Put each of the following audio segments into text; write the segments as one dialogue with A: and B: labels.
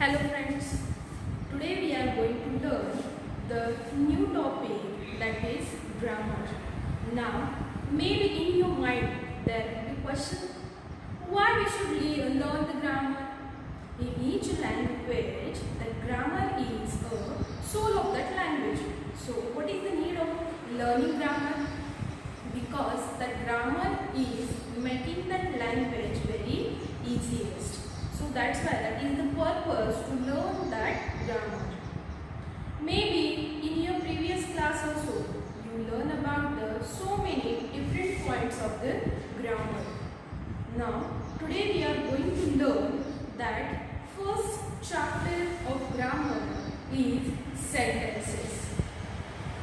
A: Hello friends, today we are going to learn the new topic that is grammar. Now, maybe in your mind there will be question, why we should learn the grammar? In each language, the grammar is a soul of that language. So, what is the need of learning grammar? Because the grammar is making that language very easiest. So that's why that is the purpose to learn that grammar. Maybe in your previous class also you learn about the so many different points of the grammar. Now today we are going to learn that first chapter of grammar is sentences.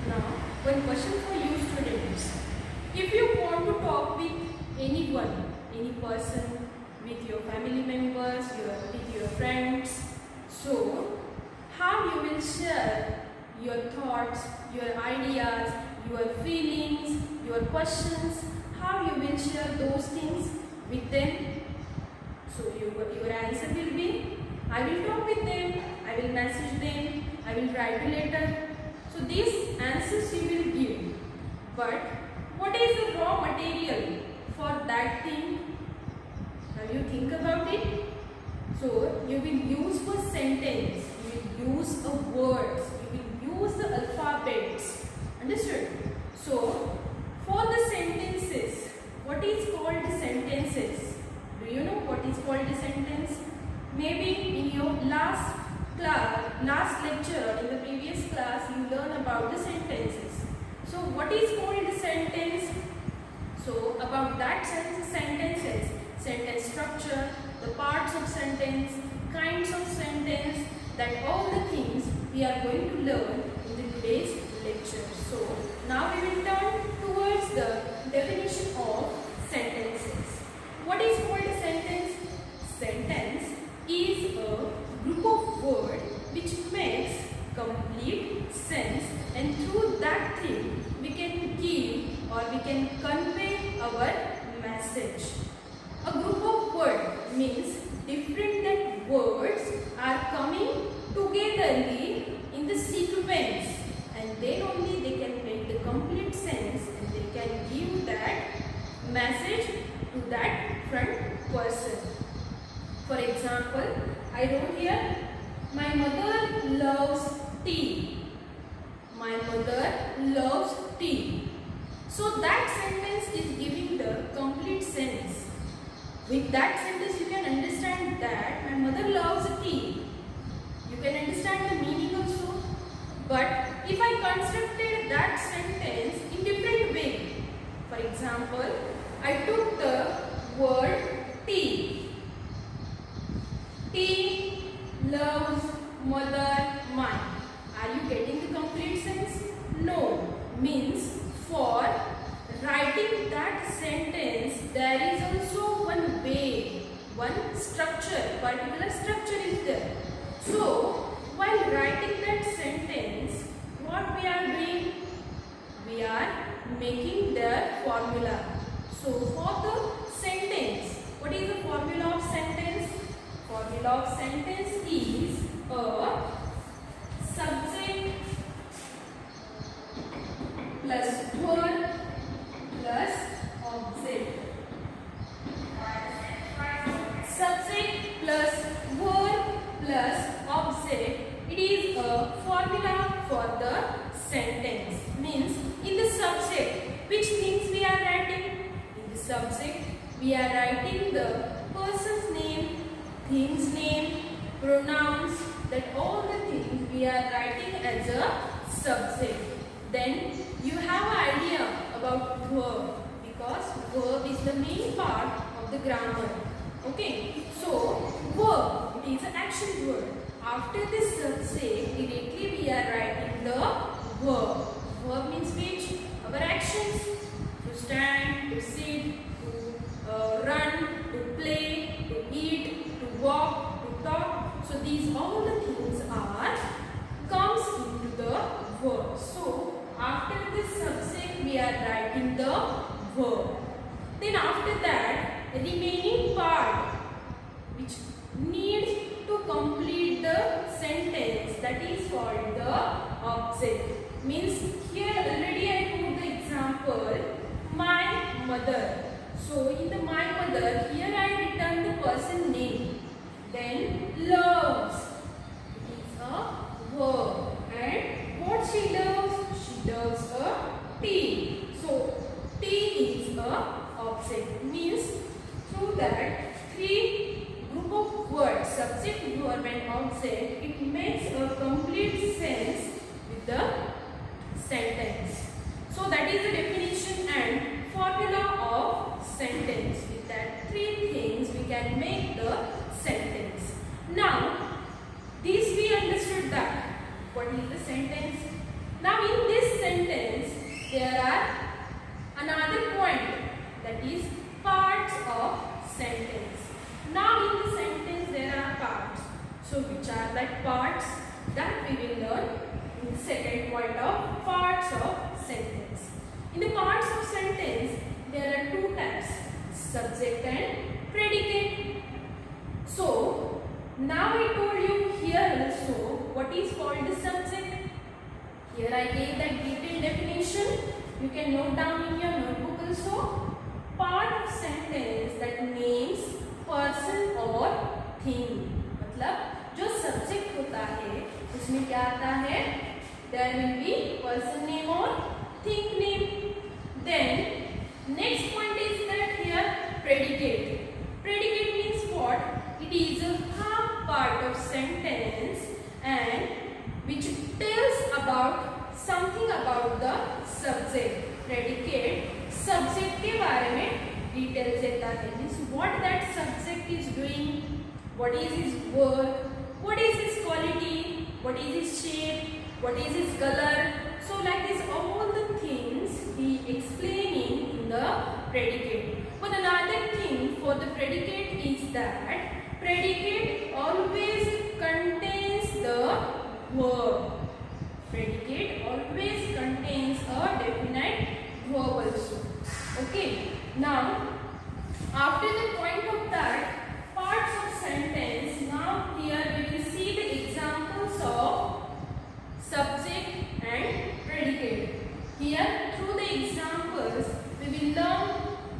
A: Now one question for you students. If you want to talk with anyone, any person, with your family members, with your friends, so how you will share your thoughts, your ideas, your feelings, your questions, how you will share those things with them? So your answer will be, I will talk with them, I will message them, I will write a letter. So these answers you will give. But what is the raw material for that thing? Now you think about it. So you will use for sentence, you will use the words, you will use the alphabets. Understood? So for the sentences, what is called the sentences? Do you know what is called the sentence? Maybe in your last lecture or in the previous class you learn about the sentences. So what is called the sentence? So about that sentences, sentence structure, the parts of sentence, kinds of sentence, that all the things we are going to learn in today's lecture. So now we will turn towards the definition of sentences. What is called a sentence? Sentence is a group of words which makes complete sense, and through that thing we can give or we can convey our message. A group of words means different words are coming togetherly in the sequence, and then only they can make the complete sense and they can give that message to that front person. For example, I wrote here, my mother loves tea. My mother loves tea. So that sentence is giving the complete sense. With that sentence you can understand that my mother loves tea. You can understand the meaning also. But if I constructed that sentence in different way, for example, I took the word tea. Tea loves mother mine. Are you getting the complete sense? No. Means for writing that sentence there is also one way, one structure, particular structure is there. So while writing that sentence, what we are doing? We are making their formula. So for the sentence, what is the formula of sentence? Formula of sentence is a subject plus verb plus object. Subject plus verb plus object. It is a formula for the sentence. Means in the subject, which things we are writing? In the subject, we are writing the person's name, thing's name, pronouns, that all the things we are writing as a subject. Then you have an idea about verb, because verb is the main part of the grammar. Okay, so verb, it is an action word. After this subject, directly we are writing the verb. Verb means which? Our actions. To stand, to sit, to run, to play, to eat, to walk, to talk. So these all the things are comes into the verb. So after this subject we are writing the verb. Then after that remaining part which needs to complete the that is called the object. Means here already I put the example, my mother. So in the my mother, here I return the person name. Then loves, it is a verb. And what she loves? She loves a tea. So tea is a object. Means through that three group of words, subject, verb and object, it makes a complete sense with the sentence. So that is the definition and formula of sentence. With that three things we can make the sentence. Now this we understood that what is the sentence. Now in this sentence there are another point, that is parts of sentence. Now in the sentence there are parts. So which are that parts? That we will learn in the second point of parts of sentence. In the parts of sentence there are two types, subject and predicate. So now I told you here also what is called the subject. Here I gave that detailed definition. You can note down in your notebook also. Part of sentence that names person or thing. मतलब जो subject होता है उसमें क्या आता है? There will be person name or thing name. Then next point is that here predicate. Predicate means what? It is a half part of sentence and which tells about something about the subject. Predicate subject के बारे में details देता है. Means what that subject is doing, what is his work, what is his quality, what is his shape, what is his color. So like this all the things he explaining in the predicate. But another thing for the predicate is that predicate always contains the verb. Predicate always contains a definite verb also. Okay. Now after the point of that parts of sentence, now here we will see the examples of subject and predicate. Here through the examples we will learn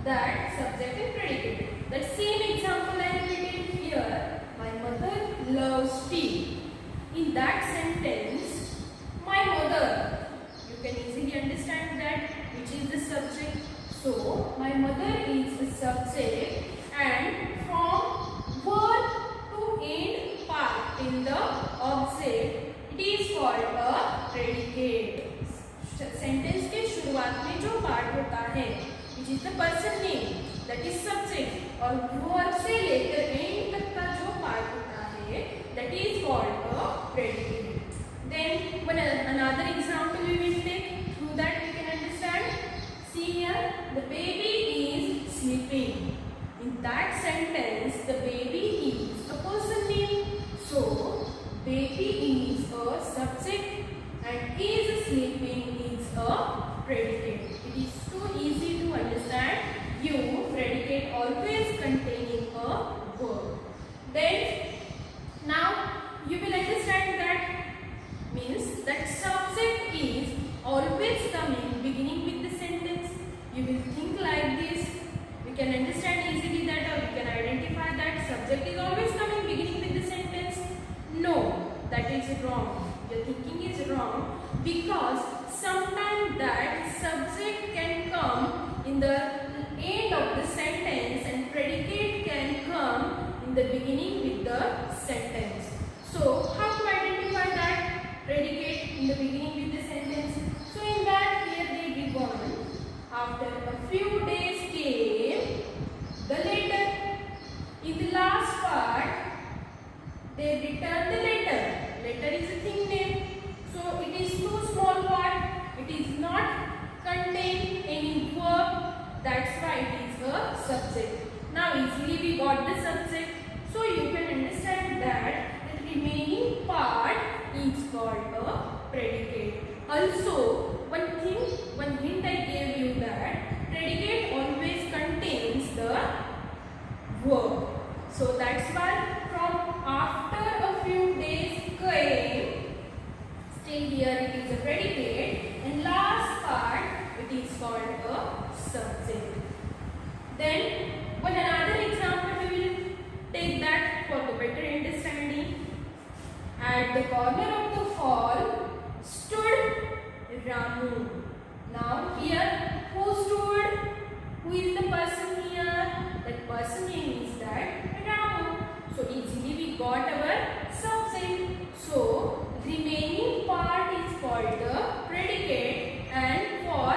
A: that subject and predicate. That same example I have written here. My mother loves tea. In that sentence, my mother, you can easily understand that which is the subject. So my mother is the subject and from verb to end part in the object it is called a predicate. Sentence के शुरुआत में जो part होता है which is the person name, that is subject, और verb से लेकर end तक का जो part होता है that is called a predicate. Then another example we will take. Through that we can understand. See here, the baby is sleeping. In that sentence the baby is a person name. So baby is a subject and is sleeping is a predicate. It is too easy to understand. You predicate always containing a verb. Then now you will understand that means that subject is always coming beginning with the sentence. You will think like this. We can understand easily that, or we can identify that subject is always coming beginning with the sentence. No, that is wrong. Your thinking is wrong because sometimes that subject can come in the end of the sentence and predicate can come in the beginning with the sentence. So how to identify that predicate in the beginning with the sentence? So in that here they given, after a few days came the letter. In the last part they return the letter. Letter is a thing name. So it is too small part. It is not contain any verb. That's why it is a subject. Now easily we got the subject. So you can understand that the remaining part is called a predicate. Also one hint I gave you that predicate always contains the verb. So that's why from after a few days came till here it is a predicate, and last part it is called a subject. Then one another example we will take that for the better understanding. At the corner of the hall stood Ramu. Now here who stood? Who is the person here? That person name is that Ramu. So easily we got our subject. So remaining part is called the predicate, and for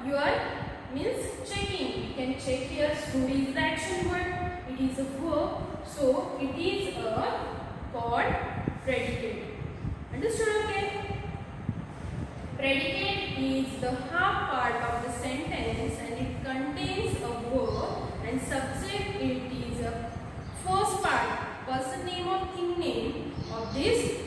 A: your means checking, we can check here who is the action word. It is a verb. So it is a called predicate. Understood? Okay. Predicate is the half part of the sentence and it contains a verb, and subject it is a first part, person name or thing name of this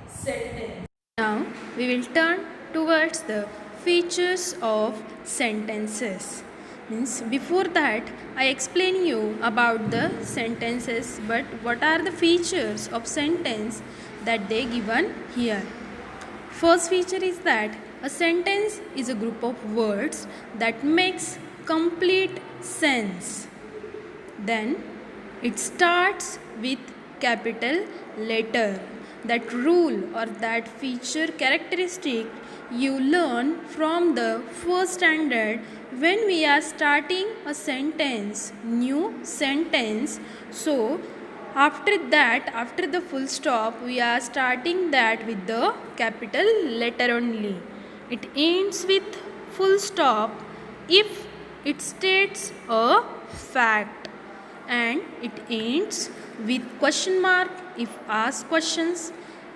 A: sentence. Now we will turn towards the features of sentences. Means before that I explain you about the sentences, but what are the features of sentence that they given here. First feature is that a sentence is a group of words that makes complete sense. Then it starts with capital letter. That rule or that feature characteristic you learn from the first standard when we are starting a sentence, new sentence. So after that, after the full stop, we are starting that with the capital letter only. It ends with full stop if it states a fact, and it ends with question mark if asked questions,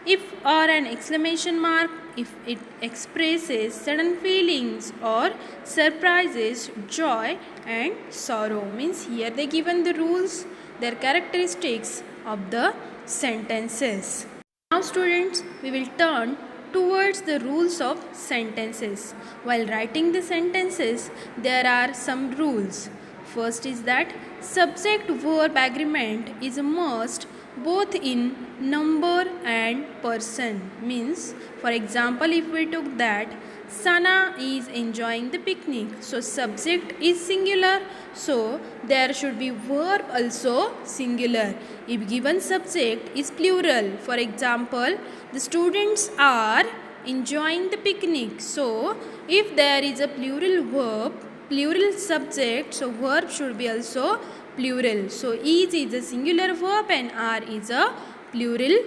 A: if or an exclamation mark if it expresses sudden feelings or surprises, joy and sorrow. Means here they given the rules, their characteristics of the sentences. Now students, we will turn towards the rules of sentences. While writing the sentences, there are some rules. First is that subject-verb agreement is a must both in number and person. Means, for example, if we took that Sana is enjoying the picnic, so subject is singular, so there should be verb also singular. If given subject is plural, for example, the students are enjoying the picnic, so if there is a plural verb, plural subject, so verb should be also plural. So is a singular verb and are is a plural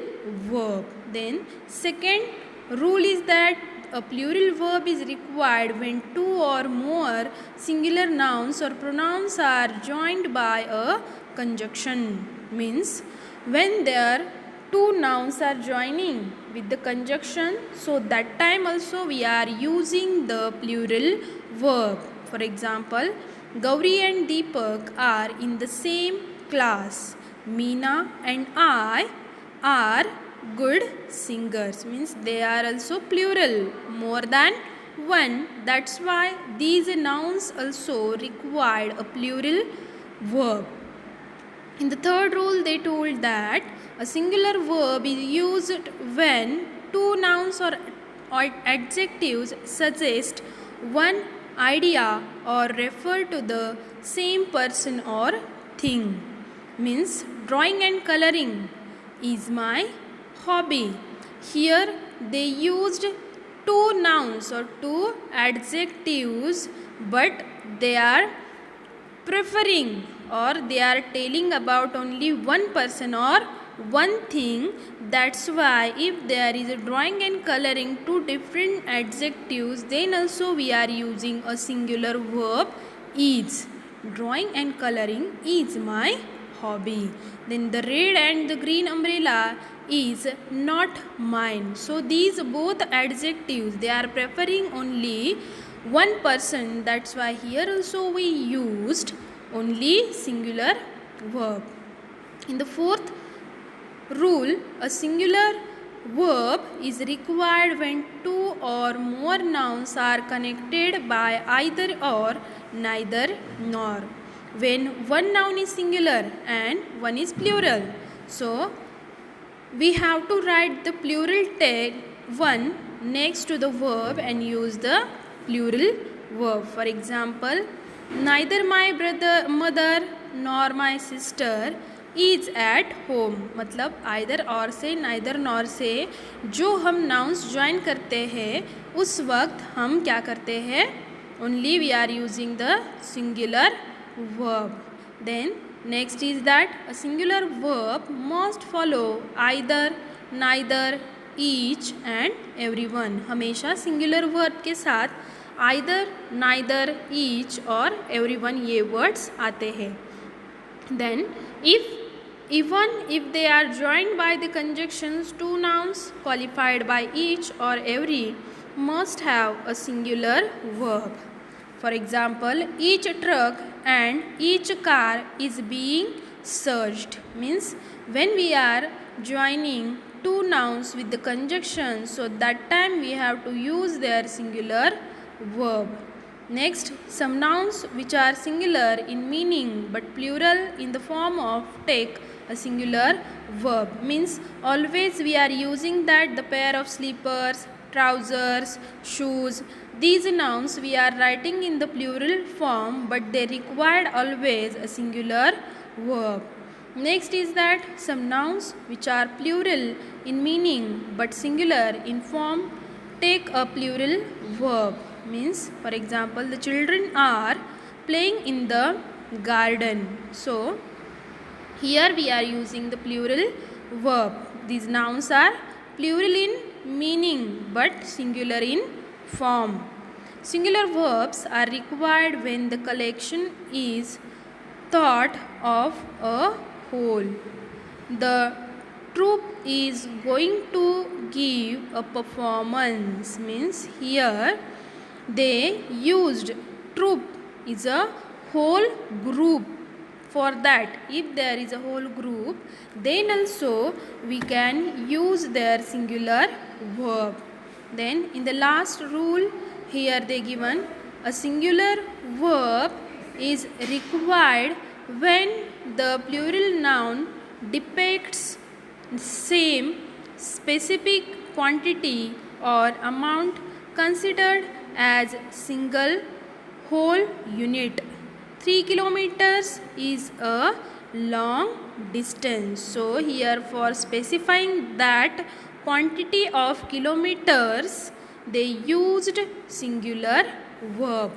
A: verb. Then second rule is that a plural verb is required when two or more singular nouns or pronouns are joined by a conjunction. Means when there two nouns are joining with the conjunction, so that time also we are using the plural verb. For example, Gauri and Deepak are in the same class. Meena and I are good singers. Means they are also plural, more than one. That's why these nouns also required a plural verb. In the third rule, they told that a singular verb is used when two nouns or adjectives suggest one idea or refer to the same person or thing. Means drawing and coloring is my hobby. Here they used two nouns or two adjectives, but they are preferring or they are telling about only one person or one thing. That's why if there is a drawing and coloring two different adjectives, then also we are using a singular verb is. Drawing and coloring is my hobby. Then the red and the green umbrella is not mine. So these both adjectives, they are preferring only one person. That's why here also we used only singular verb. In the fourth rule, a singular verb is required when two or more nouns are connected by either or, neither nor. When one noun is singular and one is plural. So we have to write the plural one next to the verb and use the plural verb. For example, neither my mother nor my sister is at home. मतलब either और से neither nor से जो हम nouns join करते हैं उस वक्त हम क्या करते हैं? Only we are using the singular verb. Then next is that a singular verb must follow either, neither, each and everyone. हमेशा singular verb के साथ either, neither, each और everyone ये words आते हैं. Then even if they are joined by the conjunctions, two nouns qualified by each or every must have a singular verb. For example, each truck and each car is being searched. Means when we are joining two nouns with the conjunction, so that time we have to use their singular verb. Next, some nouns which are singular in meaning but plural in the form of take a singular verb. Means always we are using that the pair of slippers, trousers, shoes. These nouns we are writing in the plural form but they required always a singular verb. Next is that some nouns which are plural in meaning but singular in form take a plural verb. Means for example, the children are playing in the garden. So here we are using the plural verb. These nouns are plural in meaning but singular in form. Singular verbs are required when the collection is thought of a whole. The troupe is going to give a performance. Means here they used troupe is a whole group. For that, if there is a whole group, then also we can use their singular verb. Then in the last rule, here they given a singular verb is required when the plural noun depicts same specific quantity or amount considered as single whole unit. 3 kilometers is a long distance. So here for specifying that quantity of kilometers they used singular verb.